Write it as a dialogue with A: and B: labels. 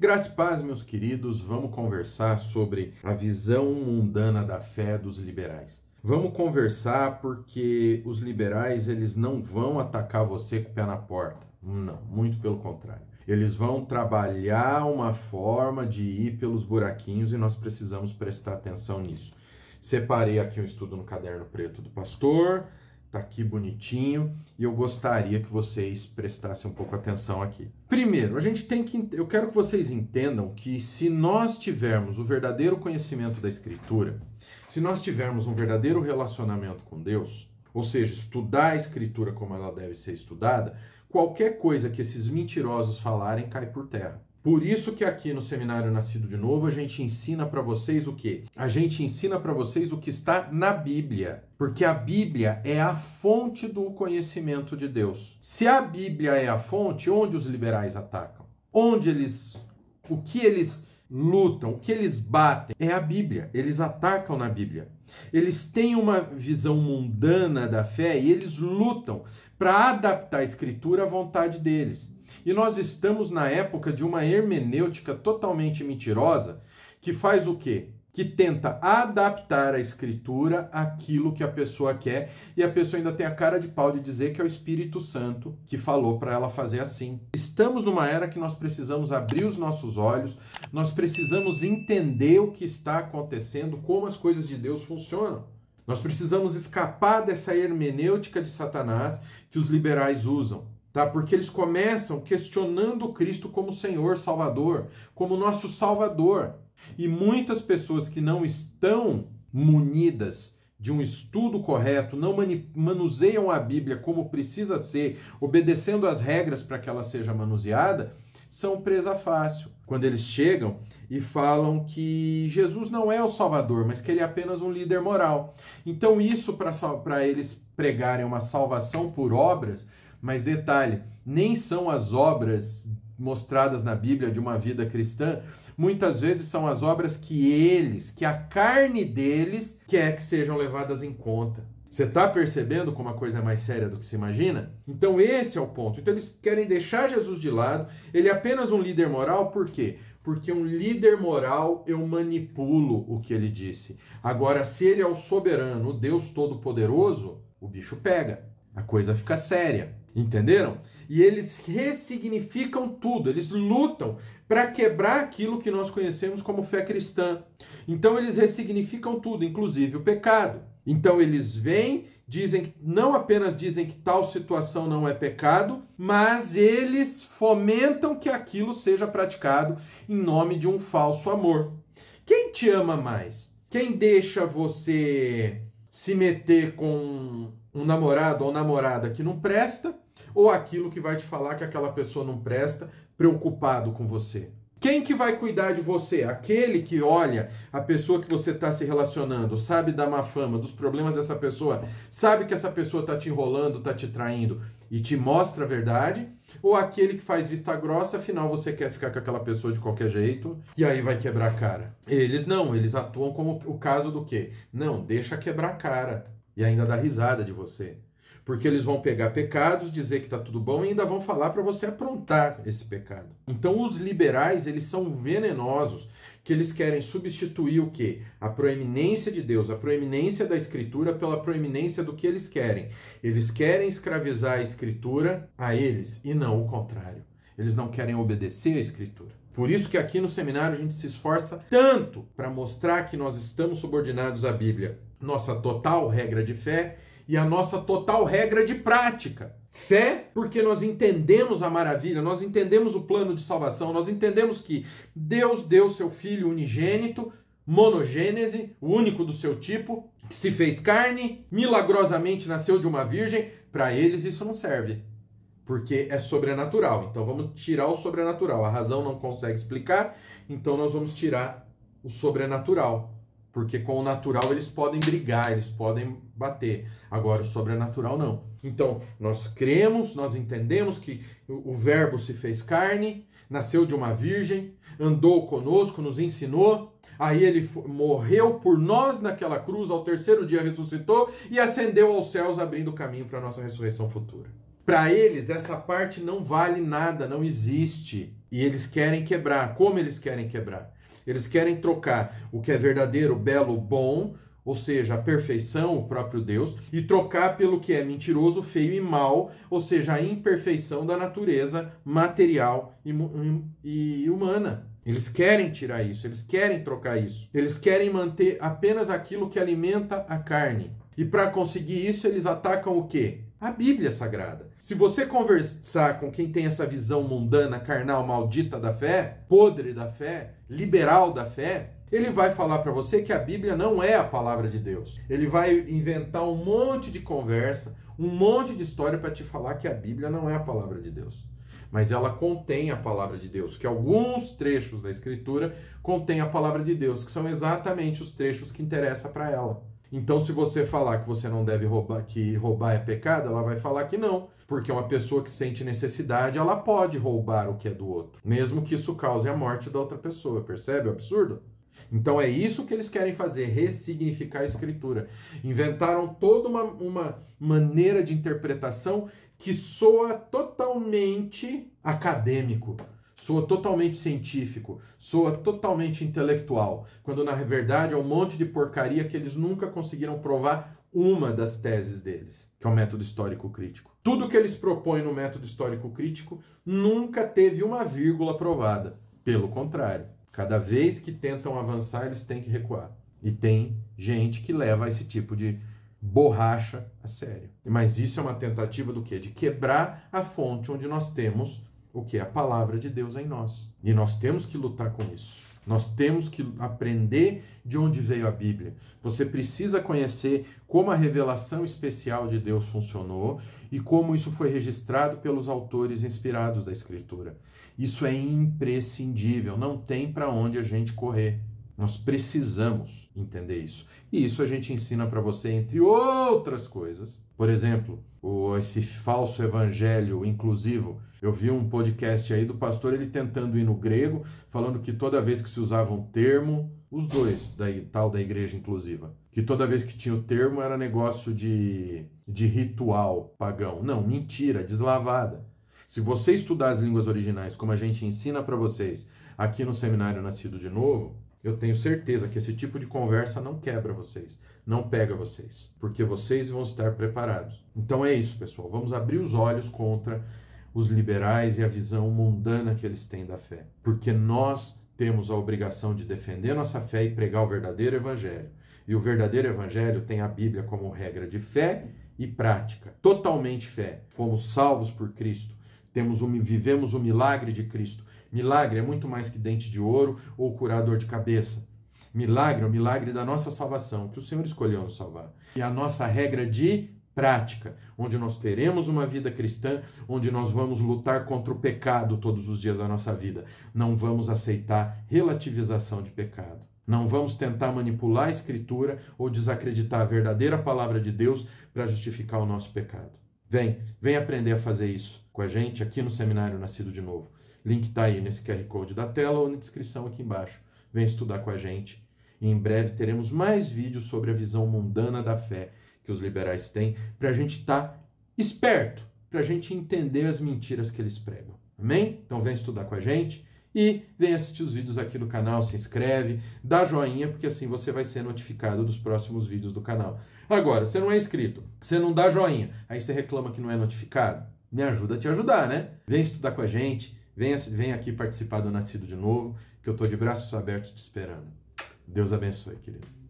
A: Graça e paz, meus queridos, vamos conversar sobre a visão mundana da fé dos liberais. Vamos conversar porque os liberais, eles não vão atacar você com o pé na porta. Não, muito pelo contrário. Eles vão trabalhar uma forma de ir pelos buraquinhos e nós precisamos prestar atenção nisso. Separei aqui um estudo no caderno preto do pastor, tá aqui bonitinho, e eu gostaria que vocês prestassem um pouco atenção aqui. Primeiro, eu quero que vocês entendam que se nós tivermos o verdadeiro conhecimento da Escritura, se nós tivermos um verdadeiro relacionamento com Deus, ou seja, estudar a Escritura como ela deve ser estudada, qualquer coisa que esses mentirosos falarem cai por terra. Por isso que aqui no Seminário Nascido de Novo a gente ensina para vocês o quê? A gente ensina para vocês o que está na Bíblia, porque a Bíblia é a fonte do conhecimento de Deus. Se a Bíblia é a fonte, onde os liberais atacam? O que eles lutam, o que eles batem? É a Bíblia, eles atacam na Bíblia. Eles têm uma visão mundana da fé e eles lutam para adaptar a Escritura à vontade deles. E nós estamos na época de uma hermenêutica totalmente mentirosa que faz o quê? Que tenta adaptar a Escritura àquilo que a pessoa quer e a pessoa ainda tem a cara de pau de dizer que é o Espírito Santo que falou para ela fazer assim. Estamos numa era que nós precisamos abrir os nossos olhos, nós precisamos entender o que está acontecendo, como as coisas de Deus funcionam. Nós precisamos escapar dessa hermenêutica de Satanás que os liberais usam. Tá? Porque eles começam questionando Cristo como Senhor, Salvador, como nosso Salvador. E muitas pessoas que não estão munidas de um estudo correto, não manuseiam a Bíblia como precisa ser, obedecendo às regras para que ela seja manuseada, são presa fácil. Quando eles chegam e falam que Jesus não é o Salvador, mas que ele é apenas um líder moral. Então isso para eles pregarem uma salvação por obras. Mas detalhe, nem são as obras mostradas na Bíblia de uma vida cristã, muitas vezes são as obras que a carne deles quer que sejam levadas em conta. Você está percebendo como a coisa é mais séria do que se imagina? Então esse é o ponto. Então eles querem deixar Jesus de lado, ele é apenas um líder moral, por quê? Porque um líder moral eu manipulo o que ele disse. Agora, se ele é o soberano, o Deus Todo-Poderoso, o bicho pega, a coisa fica séria. Entenderam? E eles ressignificam tudo, eles lutam para quebrar aquilo que nós conhecemos como fé cristã. Então eles ressignificam tudo, inclusive o pecado. Então eles vêm, não apenas dizem que tal situação não é pecado, mas eles fomentam que aquilo seja praticado em nome de um falso amor. Quem te ama mais? Quem deixa você se meter com um namorado ou namorada que não presta, ou aquilo que vai te falar que aquela pessoa não presta, preocupado com você? Quem que vai cuidar de você? Aquele que olha a pessoa que você está se relacionando, sabe da má fama, dos problemas dessa pessoa, sabe que essa pessoa está te enrolando, está te traindo e te mostra a verdade? Ou aquele que faz vista grossa, afinal você quer ficar com aquela pessoa de qualquer jeito e aí vai quebrar a cara? Eles não, eles atuam como o caso do quê? Não, deixa quebrar a cara e ainda dá risada de você. Porque eles vão pegar pecados, dizer que está tudo bom e ainda vão falar para você aprontar esse pecado. Então os liberais, eles são venenosos, que eles querem substituir o quê? A proeminência de Deus, a proeminência da Escritura pela proeminência do que eles querem. Eles querem escravizar a Escritura a eles e não o contrário. Eles não querem obedecer a Escritura. Por isso que aqui no seminário a gente se esforça tanto para mostrar que nós estamos subordinados à Bíblia. Nossa total regra de fé e a nossa total regra de prática. Fé, porque nós entendemos a maravilha, nós entendemos o plano de salvação, nós entendemos que Deus deu seu Filho unigênito, monogênese, o único do seu tipo, que se fez carne, milagrosamente nasceu de uma virgem. Para eles isso não serve, porque é sobrenatural. Então vamos tirar o sobrenatural. A razão não consegue explicar, então nós vamos tirar o sobrenatural. Porque com o natural eles podem brigar, eles podem bater. Agora o sobrenatural não. Então nós cremos, nós entendemos que o Verbo se fez carne, nasceu de uma virgem, andou conosco, nos ensinou. Aí ele morreu por nós naquela cruz, ao terceiro dia ressuscitou e ascendeu aos céus, abrindo o caminho para a nossa ressurreição futura. Para eles, essa parte não vale nada, não existe. E eles querem quebrar. Como eles querem quebrar? Eles querem trocar o que é verdadeiro, belo, bom, ou seja, a perfeição, o próprio Deus, e trocar pelo que é mentiroso, feio e mal, ou seja, a imperfeição da natureza material e humana. Eles querem tirar isso, eles querem trocar isso. Eles querem manter apenas aquilo que alimenta a carne. E para conseguir isso, eles atacam o quê? A Bíblia Sagrada. Se você conversar com quem tem essa visão mundana, carnal, maldita da fé, podre da fé, liberal da fé, ele vai falar para você que a Bíblia não é a palavra de Deus. Ele vai inventar um monte de conversa, um monte de história para te falar que a Bíblia não é a palavra de Deus. Mas ela contém a palavra de Deus, que alguns trechos da Escritura contêm a palavra de Deus, que são exatamente os trechos que interessam para ela. Então, se você falar que você não deve roubar, que roubar é pecado, ela vai falar que não. Porque uma pessoa que sente necessidade, ela pode roubar o que é do outro, mesmo que isso cause a morte da outra pessoa. Percebe o absurdo? Então é isso que eles querem fazer, ressignificar a Escritura. Inventaram toda uma maneira de interpretação que soa totalmente acadêmico, soa totalmente científico, soa totalmente intelectual, quando na verdade é um monte de porcaria que eles nunca conseguiram provar uma das teses deles, que é o método histórico crítico. Tudo que eles propõem no método histórico crítico nunca teve uma vírgula provada. Pelo contrário, cada vez que tentam avançar, eles têm que recuar. E tem gente que leva esse tipo de borracha a sério. Mas isso é uma tentativa do quê? De quebrar a fonte onde nós temos o que? A palavra de Deus em nós. E nós temos que lutar com isso. Nós temos que aprender de onde veio a Bíblia. Você precisa conhecer como a revelação especial de Deus funcionou e como isso foi registrado pelos autores inspirados da Escritura. Isso é imprescindível, não tem para onde a gente correr. Nós precisamos entender isso. E isso a gente ensina para você, entre outras coisas. Por exemplo, esse falso evangelho inclusivo. Eu vi um podcast aí do pastor, ele tentando ir no grego, falando que toda vez que se usava um termo, os dois, tal da igreja inclusiva, que toda vez que tinha o termo era negócio de ritual pagão. Não, mentira, deslavada. Se você estudar as línguas originais, como a gente ensina para vocês aqui no Seminário Nascido de Novo, eu tenho certeza que esse tipo de conversa não quebra vocês, não pega vocês, porque vocês vão estar preparados. Então é isso, pessoal. Vamos abrir os olhos contra os liberais e a visão mundana que eles têm da fé. Porque nós temos a obrigação de defender nossa fé e pregar o verdadeiro evangelho. E o verdadeiro evangelho tem a Bíblia como regra de fé e prática. Totalmente fé. Fomos salvos por Cristo. Vivemos o milagre de Cristo. Milagre é muito mais que dente de ouro ou curador de cabeça. Milagre é o milagre da nossa salvação, que o Senhor escolheu nos salvar. E a nossa regra de prática, onde nós teremos uma vida cristã, onde nós vamos lutar contra o pecado todos os dias da nossa vida. Não vamos aceitar relativização de pecado. Não vamos tentar manipular a Escritura ou desacreditar a verdadeira palavra de Deus para justificar o nosso pecado. Vem aprender a fazer isso com a gente aqui no Seminário Nascido de Novo. Link está aí nesse QR Code da tela ou na descrição aqui embaixo. Vem estudar com a gente. E em breve teremos mais vídeos sobre a visão mundana da fé que os liberais têm, para a gente estar esperto, para a gente entender as mentiras que eles pregam. Amém? Então vem estudar com a gente e vem assistir os vídeos aqui do canal, se inscreve, dá joinha, porque assim você vai ser notificado dos próximos vídeos do canal. Agora, você não é inscrito, você não dá joinha, aí você reclama que não é notificado? Me ajuda a te ajudar, né? Vem estudar com a gente, vem aqui participar do Nascido de Novo, que eu estou de braços abertos te esperando. Deus abençoe, querido.